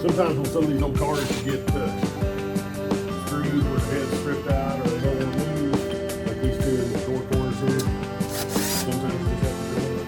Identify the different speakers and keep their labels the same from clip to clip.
Speaker 1: Sometimes when some of these old cars get screws where the head's stripped out or they don't want to move, like these two in the door corners here, sometimes you just have to do it.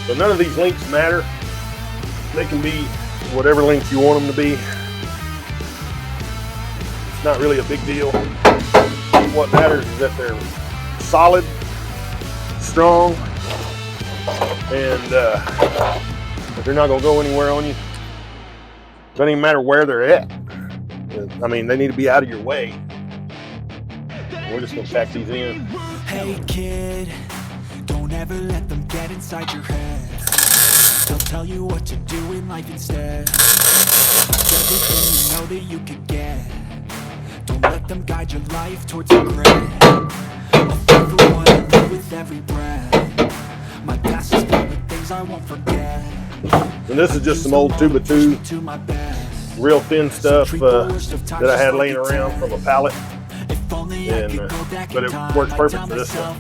Speaker 1: So none of these lengths matter. They can be whatever length you want them to be. It's not really a big deal. What matters is that they're solid, strong, and they're not going to go anywhere on you. Doesn't even matter where they're at. I mean, they need to be out of your way. We're just going to tack these in.
Speaker 2: Hey kid, don't ever let them get inside your head. They'll tell you what to do in life instead. Everything you know that you could get. Don't let them guide your life towards regret. I'll fight for what I live with every breath. My past is filled with things I won't forget.
Speaker 1: And this is just some old 2x2, real thin stuff that I had laying around from a pallet. And, but it works perfect for this stuff.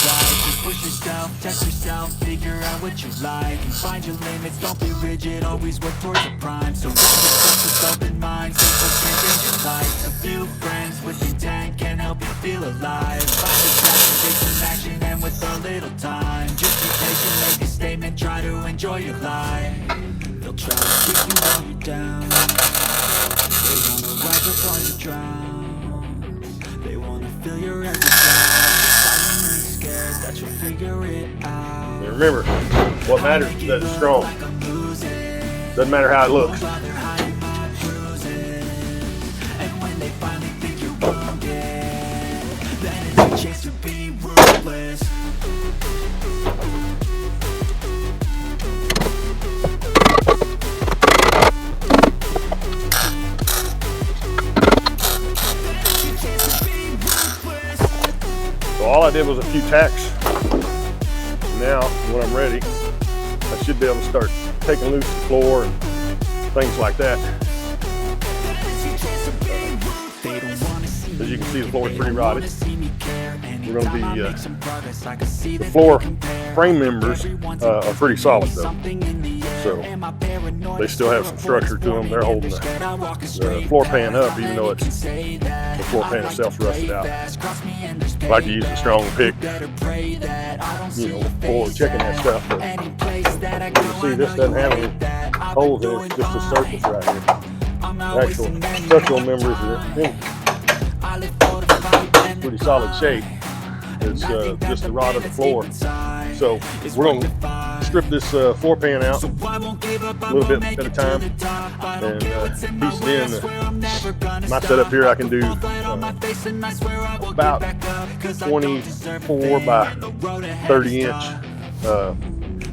Speaker 2: Just push yourself, test yourself, figure out what you like, and find your limits. Don't be rigid, always work towards a prime. So give yourself with open mind, simple can change your life. A few friends with intent can help you feel alive. Find a passion, take some action, and with a little time, just be patient, make a statement, try to enjoy your life. They'll try to keep you while you're down. They wanna rise up while you drown. They wanna fill your every doubt. That you'll figure it out.
Speaker 1: And remember, what matters is that it's strong. Doesn't matter how it looks.
Speaker 2: And when they finally think you're wounded, then it's a chance to be ruthless.
Speaker 1: So all I did was a few tacks. Now, when I'm ready, I should be able to start taking loose the floor and things like that. As you can see, the floor is pretty rotted. We're going to be, the floor frame members are pretty solid though. So they still have some structure to them. They're holding the floor pan up, even though the floor pan itself rusted out. I like to use a strong pick, before checking that stuff. But you see, this doesn't have any holes in it. It's just a surface right here. The actual structural members are in pretty solid shape. It's just the rot of the floor. So we're going to strip this floor pan out a little bit at a time and piece it in. My setup here, I can do about 24 by 30 inch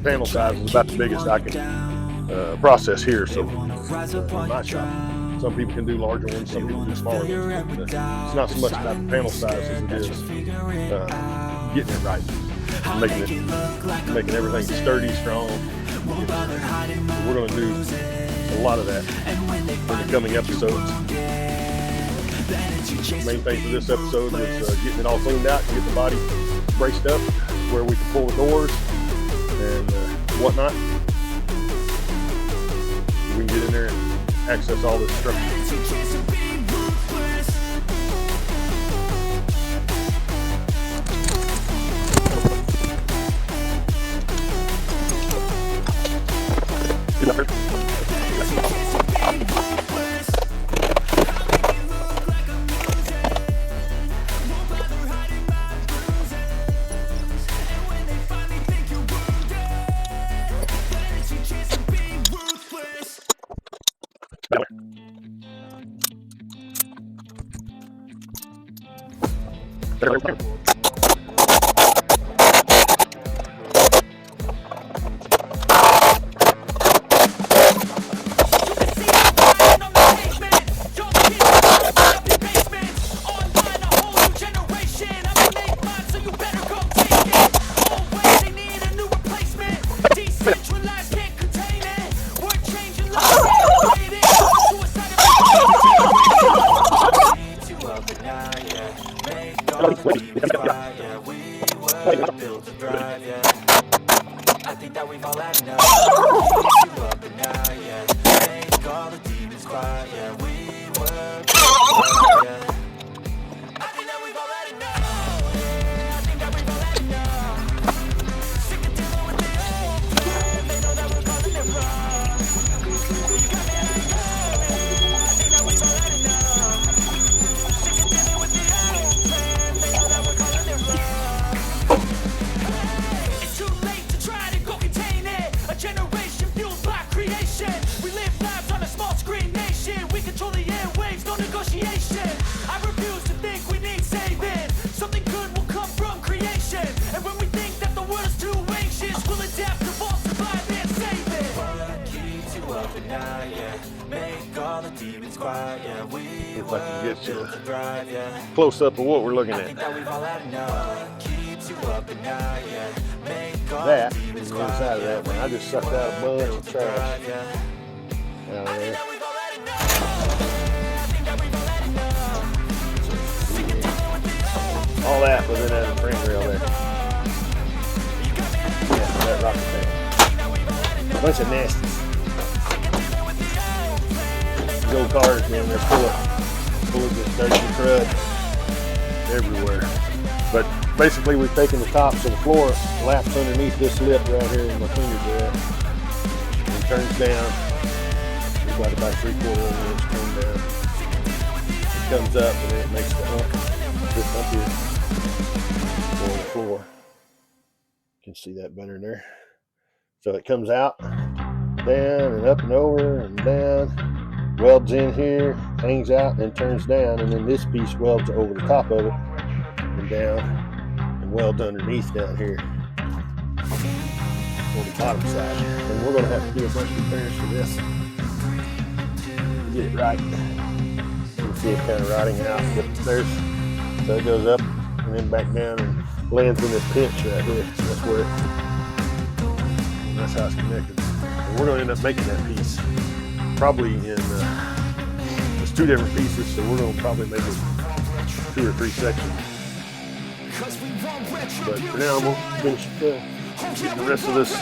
Speaker 1: panel size is about the biggest I can process here. So in my shop, some people can do larger ones, some people do smaller ones. It's not so much about the panel size as it is getting it right, making everything sturdy, strong. We're going to do a lot of that in the coming episodes. The main thing for this episode was getting it all cleaned out, get the body braced up where we can pull the doors and whatnot. We can get in there and access all this structure.
Speaker 2: I think that we've all had enough. You up and now, yeah. Make all the demons quiet, yeah. We were yeah. I think that we've all had enough. I think that we've all had enough. Sick of
Speaker 1: if I can get you a close up of what we're looking at. That is the inside of that one. I just sucked out a bunch of trash out of there. All that was in that frame rail there. Yeah, that rocket thing. A bunch of nasties. These old cars, man, they're full of this dirty crud everywhere. But basically, we've taken the tops of the floor, laps underneath this lip right here where my fingers are at, and turns down. It's about 3/4 of an inch turned down. It comes up and then it makes the hump. This hump here on the floor. You can see that better there. So it comes out, down and up and over and down, welds in here, hangs out, and then turns down, and then this piece welds over the top of it and down, and welds underneath down here on the bottom side. And we're going to have to do a bunch of repairs to this to get it right. You can see it kind of rotting out, but there's, so it goes up and then back down and lands in this pinch right here. That's where it, that's how it's connected. And we're going to end up making that piece probably in there's 2 different pieces, so we're going to probably make it 2 or 3 sections. But for now, we'll finish getting the rest of this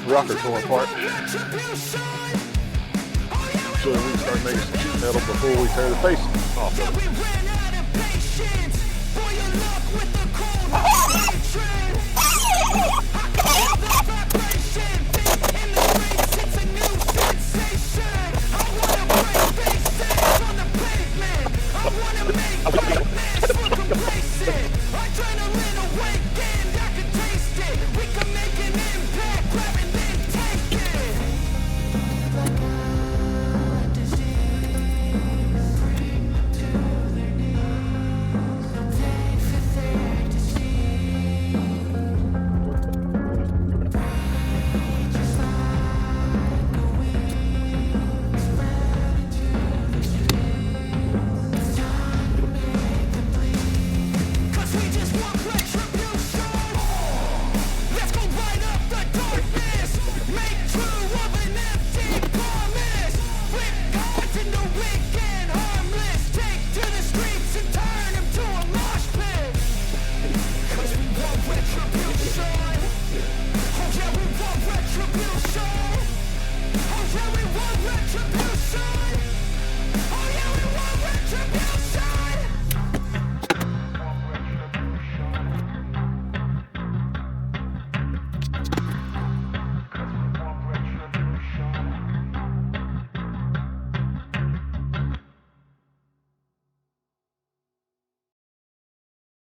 Speaker 1: rocker torn apart so that we can start making some sheet metal before we tear the face off of it.